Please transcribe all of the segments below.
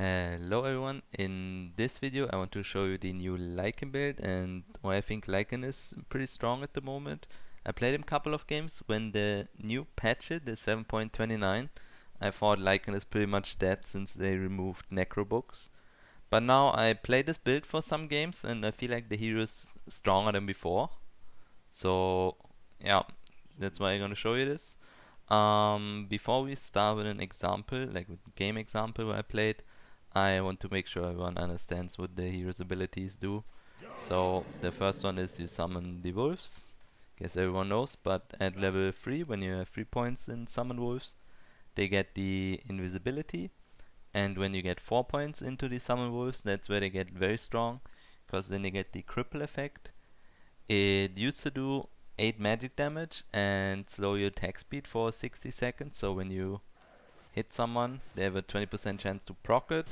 Hello everyone, in this video I want to show you the new Lycan build and why I think Lycan is pretty strong at the moment. I played him a couple of games. When the new patch hit, the 7.29, I thought Lycan is pretty much dead since they removed Necro books. But now I played this build for some games and I feel like the hero is stronger than before. So yeah, that's why I'm gonna show you this. Before we start with an example, like with the game example where I played, I want to make sure everyone understands what the hero's abilities do. So the first one is you summon the wolves. Guess everyone knows, but at level 3, when you have 3 points in summon wolves, they get the invisibility. And when you get 4 points into the summon wolves, that's where they get very strong, because then they get the cripple effect. It used to do 8 magic damage and slow your attack speed for 60 seconds, so when you hit someone, they have a 20% chance to proc it.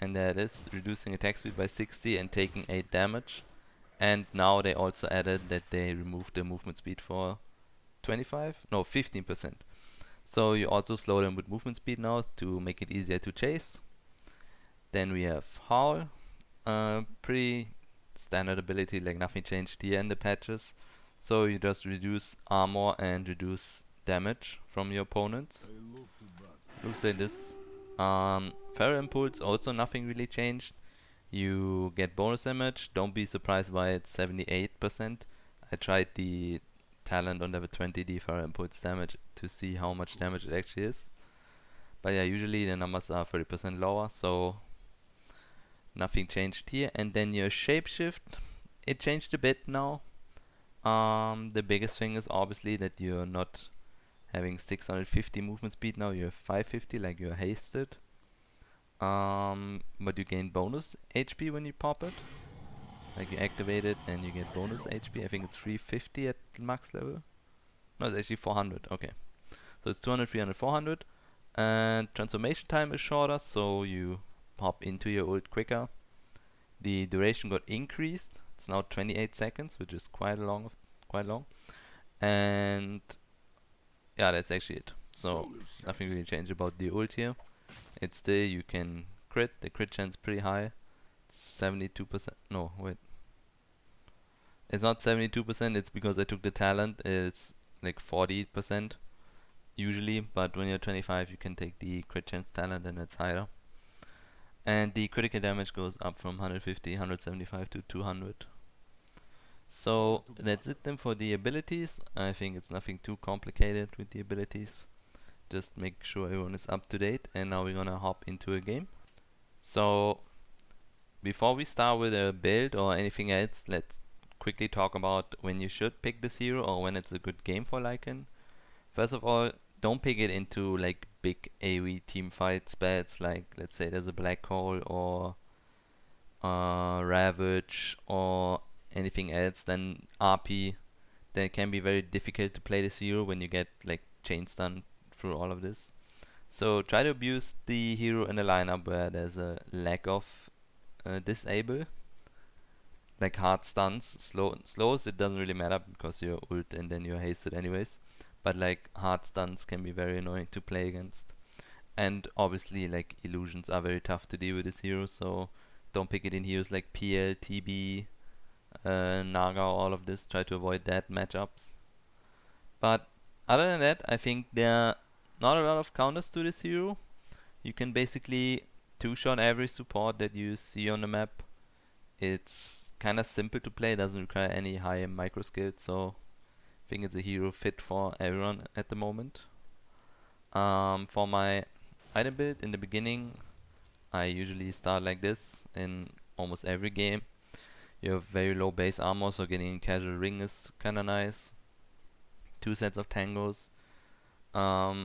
And there it is, reducing attack speed by 60 and taking 8 damage. And now they also added that they removed the movement speed for 15%. So you also slow them with movement speed now to make it easier to chase. Then we have Howl, pretty standard ability, like nothing changed here in the patches. So you just reduce armor and reduce damage from your opponents. Looks like this. Feral Impulse, also nothing really changed. You get bonus damage. Don't be surprised by it's 78%. I tried the talent on level 20, the Feral Impulse damage, to see how much damage it actually is. But yeah, usually the numbers are 30% lower, so nothing changed here. And then your Shapeshift, it changed a bit now. The biggest thing is obviously that you're not having 650 movement speed now, you have 550, like you're hasted. But you gain bonus HP when you pop it. Like you activate it and you get bonus HP. I think it's 350 at max level. No, it's actually 400. Okay. So it's 200, 300, 400. And transformation time is shorter, so you pop into your ult quicker. The duration got increased. It's now 28 seconds, which is quite long. And yeah, that's actually it. So nothing really changed about the ult here. It's still, you can crit. The crit chance is pretty high. It's 72%. No, wait. It's not 72%, it's because I took the talent. It's like 40% usually, but when you're 25 you can take the crit chance talent and it's higher. And the critical damage goes up from 150, 175 to 200. So that's it then for the abilities. I think it's nothing too complicated with the abilities. Just make sure everyone is up to date, and now we're gonna hop into a game. So before we start with a build or anything else, let's quickly talk about when you should pick this hero or when it's a good game for Lycan. First of all, don't pick it into like big AoE team fight spells, like let's say there's a black hole or Ravage or anything else. Then RP, then it can be very difficult to play this hero when you get like chain stun through all of this. So try to abuse the hero in a lineup where there's a lack of disable, like hard stuns. Slows, it doesn't really matter because you're ult and then you're hasted anyways, but like hard stuns can be very annoying to play against. And obviously like illusions are very tough to deal with this hero, so don't pick it in heroes like PL, TB, Naga, all of this. Try to avoid that matchups. But other than that, I think there are not a lot of counters to this hero. You can basically two-shot every support that you see on the map. It's kind of simple to play, doesn't require any high micro skills, so I think it's a hero fit for everyone at the moment. For my item build in the beginning, I usually start like this in almost every game. You have very low base armor, so getting casual ring is kinda nice. 2 sets of tangos.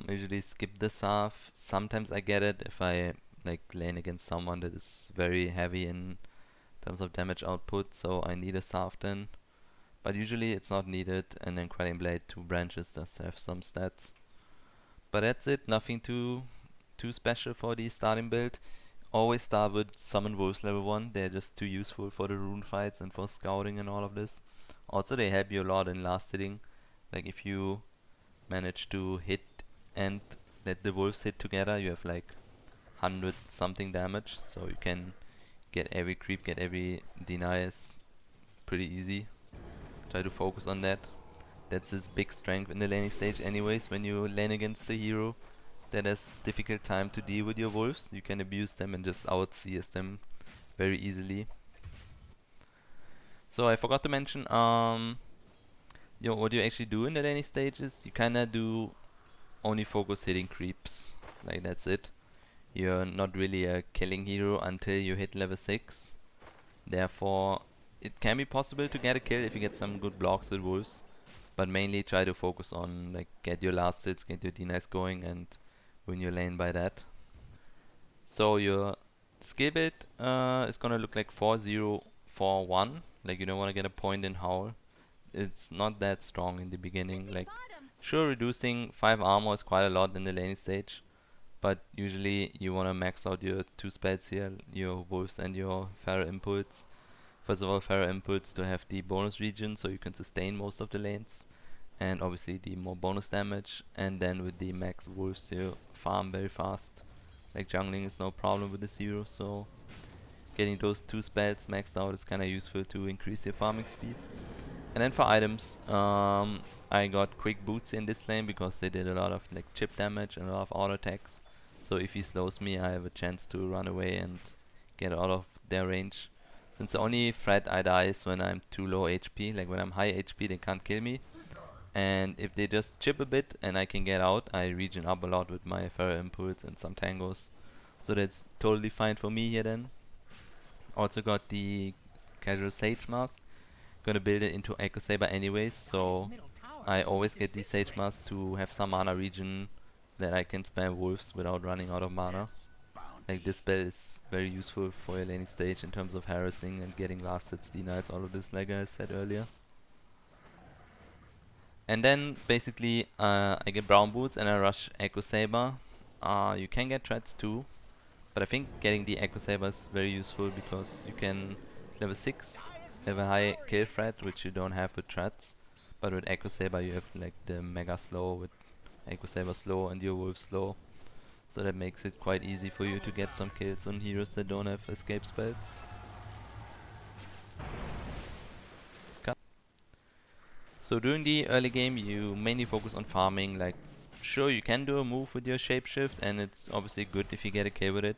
Usually skip the Saf. Sometimes I get it if I like lane against someone that is very heavy in terms of damage output, so I need a Saf then. But usually it's not needed, and then Quelling Blade 2 branches does have some stats. But that's it, nothing too special for the starting build. Always start with Summon Wolves level 1, they're just too useful for the rune fights and for scouting and all of this. Also they help you a lot in last hitting, like if you manage to hit and let the wolves hit together, you have like 100 something damage, so you can get every creep, get every denies pretty easy. Try to focus on that. That's his big strength in the laning stage anyways. When you lane against the hero that has difficult time to deal with your wolves, you can abuse them and just out CS them very easily. So I forgot to mention, what you actually do in the laning stage is you kinda do only focus hitting creeps. Like that's it. You're not really a killing hero until you hit level 6. Therefore, it can be possible to get a kill if you get some good blocks with wolves. But mainly try to focus on like get your last hits, get your denies going and win your lane by that. So your skill build is gonna look like 4-0-4-1. Like you don't wanna get a point in howl. It's not that strong in the beginning. Like sure, reducing 5 armor is quite a lot in the laning stage, but usually you wanna max out your 2 spells here, your wolves and your Pharaoh Impulse. First of all, Pharaoh Impulse to have the bonus region so you can sustain most of the lanes, and obviously the more bonus damage, and then with the max wolves you farm very fast. Like jungling is no problem with this hero, so getting those 2 spells maxed out is kinda useful to increase your farming speed. And then for items, I got quick boots in this lane because they did a lot of like chip damage and a lot of auto attacks. So if he slows me, I have a chance to run away and get out of their range. Since the only threat I die is when I'm too low HP, like when I'm high HP they can't kill me. And if they just chip a bit and I can get out, I regen up a lot with my Pharaoh Impulse and some tangos. So that's totally fine for me here then. Also got the casual Sage Mask. Gonna build it into Echo Saber anyways, so I always get the Sage Mask to have some mana regen that I can spam wolves without running out of mana. Like this spell is very useful for your laning stage in terms of harassing and getting last hits, denies, all of this like I said earlier. And then basically I get brown boots and I rush Echo Saber. You can get treads too, but I think getting the Echo Saber is very useful because you can level 6 have a high kill threat which you don't have with treads, but with Echo Saber you have like the mega slow with Echo Saber slow and your wolf slow, so that makes it quite easy for you to get some kills on heroes that don't have escape spells. So during the early game you mainly focus on farming. Like sure, you can do a move with your shapeshift and it's obviously good if you get a kill with it,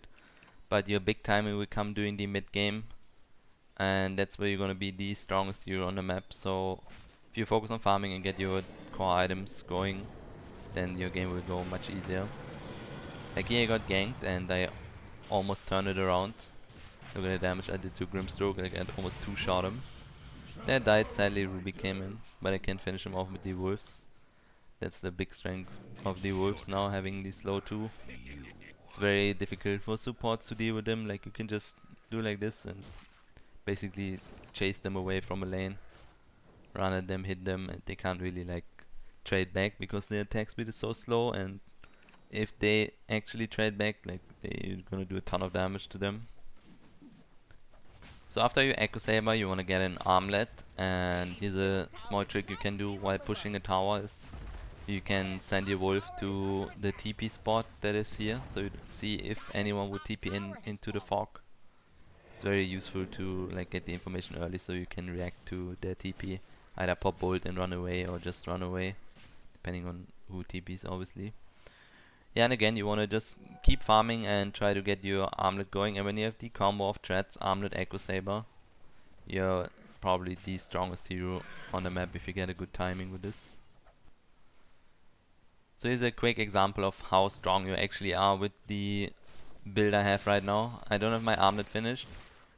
but your big timing will come during the mid game, and that's where you're gonna be the strongest hero on the map. So if you focus on farming and get your core items going, then your game will go much easier. Like here I got ganked and I almost turned it around. Look at the damage I did to Grimstroke, like I almost two-shot him. Then I died, sadly Ruby came in, but I can finish him off with the wolves. That's the big strength of the wolves now, having the slow 2. It's very difficult for supports to deal with them, like you can just do like this and basically chase them away from a lane, run at them, hit them, and they can't really like trade back because their attack speed is so slow, and if they actually trade back, like they're gonna do a ton of damage to them. So after you Echo Saber, you wanna get an armlet, and here's a small trick you can do while pushing a tower is you can send your wolf to the TP spot that is here, so you see if anyone would TP into the fog. It's very useful to like get the information early so you can react to their TP, either pop bolt and run away or just run away, depending on who TPs obviously. Yeah, and again you wanna just keep farming and try to get your armlet going, and when you have the combo of treads, armlet, Echo Saber, you're probably the strongest hero on the map if you get a good timing with this. So here's a quick example of how strong you actually are with the build I have right now. I don't have my armlet finished,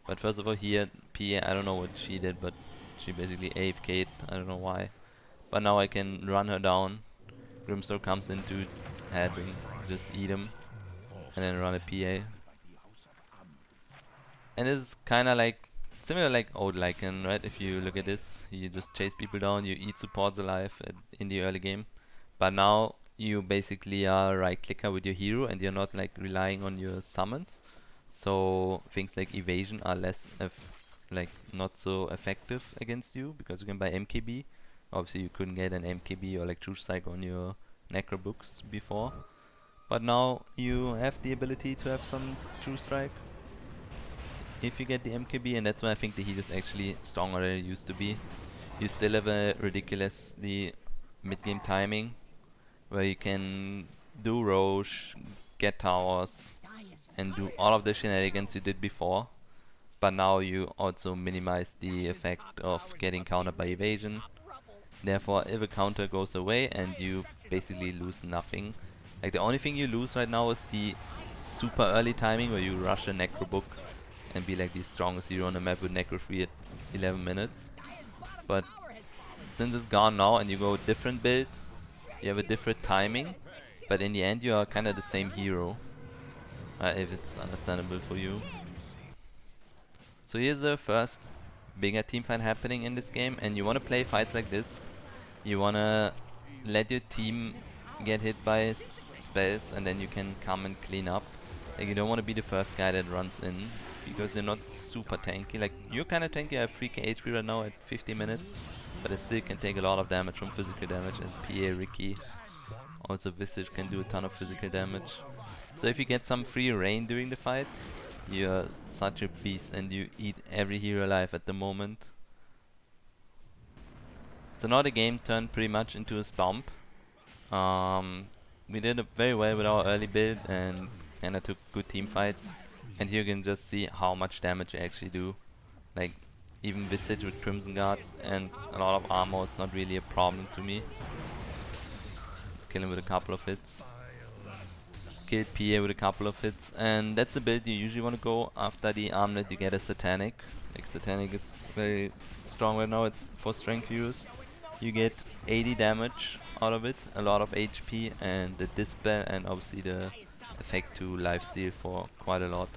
but first of all here, P, I don't know what she did, but she basically AFK'd, I don't know why. But now I can run her down, Grimstorm comes into heading, just eat him, and then run a PA. And this is kinda like, similar like old Lycan, right? If you look at this, you just chase people down, you eat supports alive in the early game. But now you basically are right clicker with your hero and you're not like relying on your summons. So things like evasion are less like not so effective against you because you can buy MKB. Obviously you couldn't get an MKB or like True Strike on your Necro books before. But now you have the ability to have some true strike if you get the MKB, and that's why I think the heal is actually stronger than it used to be. You still have a ridiculously mid-game timing where you can do Roche, get towers, and do all of the shenanigans you did before. But now you also minimize the effect of getting countered by evasion. Therefore, if a counter goes away and you basically lose nothing. Like the only thing you lose right now is the super early timing where you rush a Necro Book and be like the strongest hero on the map with Necro free at 11 minutes. But since it's gone now and you go different build, you have a different timing, but in the end you are kind of the same hero, if it's understandable for you. So here's the first bigger team fight happening in this game, and you want to play fights like this. You want to let your team get hit by spells and then you can come and clean up. Like, you don't want to be the first guy that runs in because you're not super tanky. Like, you're kind of tanky. I have 3k HP right now at 50 minutes, but I still can take a lot of damage from physical damage, and PA Ricky, also Visage, can do a ton of physical damage. So if you get some free reign during the fight, you're such a beast and you eat every hero alive at the moment. So now the game turned pretty much into a stomp. We did very well with our early build and kinda took good team fights. And here you can just see how much damage you actually do. Like, even Visage with Crimson Guard and a lot of armor is not really a problem to me. Let's kill him with a couple of hits. Killed PA with a couple of hits, and that's the build you usually want to go. After the armlet you get a Satanic. Like, Satanic is very strong right now, it's for strength heroes. You get 80 damage out of it, a lot of HP, and the dispel, and obviously the effect to lifesteal for quite a lot.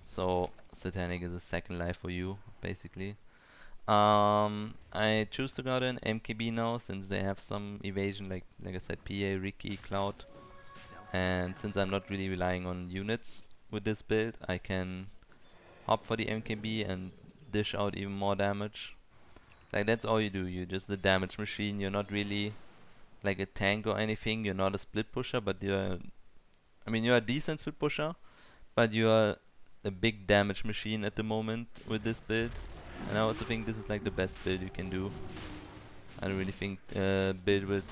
So Satanic is a second life for you, basically. I choose to go to an MKB now since they have some evasion, like I said, PA, Ricky, Cloud. And since I'm not really relying on units with this build, I can hop for the MKB and dish out even more damage. Like, that's all you do, you're just a damage machine. You're not really like a tank or anything. You're not a split pusher, but you're a decent split pusher, but you're a big damage machine at the moment with this build. And I also think this is like the best build you can do. I don't really think build with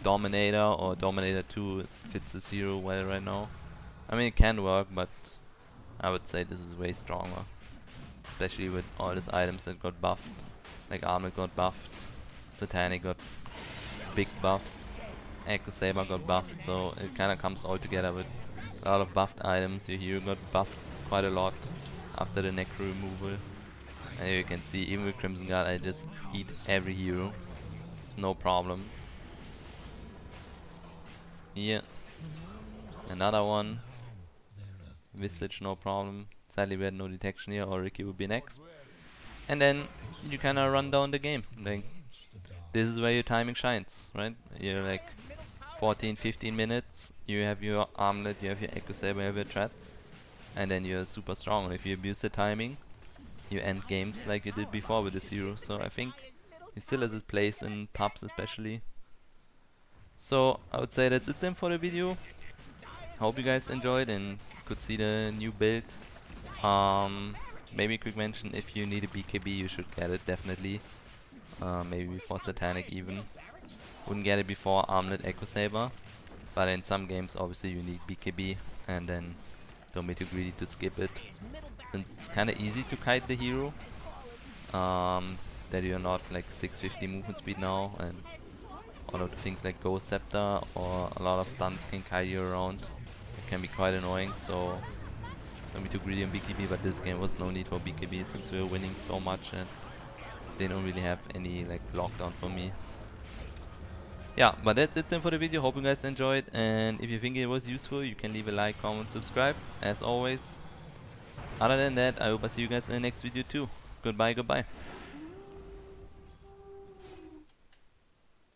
Dominator or Dominator 2 fits this hero well right now. I mean, it can work, but I would say this is way stronger. Especially with all these items that got buffed. Like, Armlet got buffed, Satanic got big buffs, Echo Saber got buffed, so it kinda comes all together with a lot of buffed items. Your hero got buffed quite a lot after the Necro removal. And here you can see, even with Crimson Guard, I just eat every hero. It's no problem. Here, another one. Visage, no problem. Sadly, we had no detection here, or Ricky would be next. And then you kinda run down the game. Like, this is where your timing shines, right? You're like 14, 15 minutes, you have your armlet, you have your Echo Saber, you have your Treads, and then you're super strong. And if you abuse the timing, you end games like you did before with this hero. So I think he still has his place in pubs especially. So I would say that's it then for the video. Hope you guys enjoyed and could see the new build. Maybe a quick mention, if you need a BKB you should get it, definitely. Maybe before Satanic even. Wouldn't get it before Armlet Echo Saber. But in some games obviously you need BKB, and then don't be too greedy to skip it. Since it's kinda easy to kite the hero. That you're not like 650 movement speed now, and all of the things like Ghost Scepter or a lot of stuns can kite you around. It can be quite annoying, so don't be too greedy on BKB, but this game was no need for BKB since we were winning so much and they don't really have any like lockdown for me. Yeah, but that's it then for the video. Hope you guys enjoyed, and if you think it was useful you can leave a like, comment, subscribe as always. Other than that, I hope I see you guys in the next video too. Goodbye.